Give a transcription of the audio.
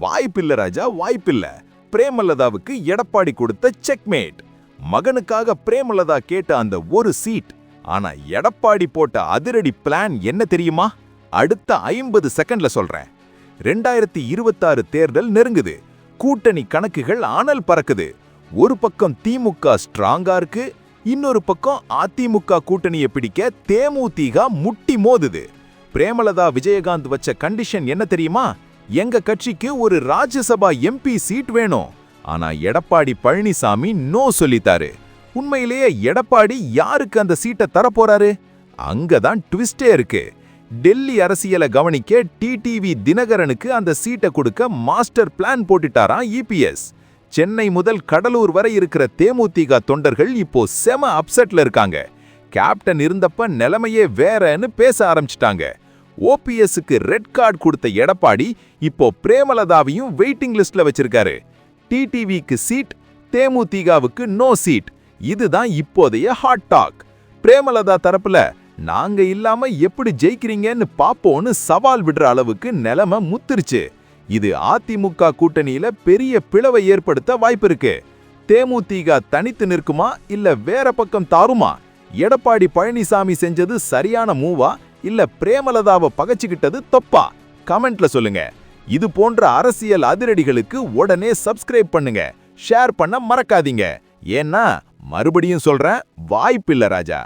வாய்ப்பில்ல ராஜா, வாய்ப்பில்ல. பிரேமலதாவுக்கு எடப்பாடி கொடுத்த செக்மேட். மகனுக்காக பிரேமலதா கேட்ட அந்த ஒரு சீட். ஆனா எடப்பாடி போட்ட அதிரடி பிளான் என்ன தெரியுமா? அடுத்த 50 செகண்ட்ல சொல்றேன். 2026 தேர்தல் நெருங்குது. கூட்டணி கணக்குகள் ஆனல் பறக்குது. ஒரு பக்கம் திமுக ஸ்ட்ராங்கா இருக்கு, இன்னொரு பக்கம் அதிமுக கூட்டணியை பிடிக்க தேமுதிக முட்டி மோதுது. பிரேமலதா விஜயகாந்த் வச்ச கண்டிஷன் என்ன தெரியுமா? எங்க கட்சிக்கு ஒரு ராஜ்யசபா எம்பி சீட் வேணும். ஆனா எடப்பாடி பழனிசாமி நோ சொல்லிட்டாரு. உண்மையிலேயே எடப்பாடி யாருக்கு அந்த சீட்டை தரப்போறாரு? அங்கதான் ட்விஸ்டே இருக்கு. டெல்லி அரசியலை கவனிக்க டிடிவி தினகரனுக்கு அந்த சீட்டை கொடுக்க மாஸ்டர் பிளான் போட்டுட்டாராம் இபிஎஸ். சென்னை முதல் கடலூர் வரை இருக்கிற தேமுதிக தொண்டர்கள் இப்போ செம அப்செட்ல இருக்காங்க. கேப்டன் இருந்தப்ப நிலைமையே வேறன்னு பேச ஆரம்பிச்சிட்டாங்க. ஓபிஎஸ்க்கு ரெட் கார்டு கொடுத்த எடப்பாடி இப்போ பிரேமலதாவையும் வெயிட்டிங் லிஸ்ட்ல வச்சிருக்காரு. டிடிவிக்கு சீட், தேமுதிகவுக்கு நோ சீட். இதுதான் இப்போதைய ஹாட் டாக். பிரேமலதா தரப்புல நாங்க இல்லாம எப்படி ஜெயிக்கிறீங்கன்னு பாப்போன்னு சவால் விடுற அளவுக்கு நிலைமை முத்திருச்சு. இது அதிமுக கூட்டணியில பெரிய பிளவை ஏற்படுத்த வாய்ப்பு இருக்கு. தேமுதிக தனித்து நிற்குமா இல்ல வேற பக்கம் தாருமா? எடப்பாடி பழனிசாமி செஞ்சது சரியான மூவா இல்ல பிரேமலதாவை பகச்சுக்கிட்டது தப்பா? கமெண்ட்ல சொல்லுங்க. இது போன்ற அரசியல் அதிரடிகளுக்கு உடனே சப்ஸ்கிரைப் பண்ணுங்க, ஷேர் பண்ண மறக்காதீங்க. ஏன்னா மறுபடியும் சொல்றேன், வாய்ப்பில்ல ராஜா.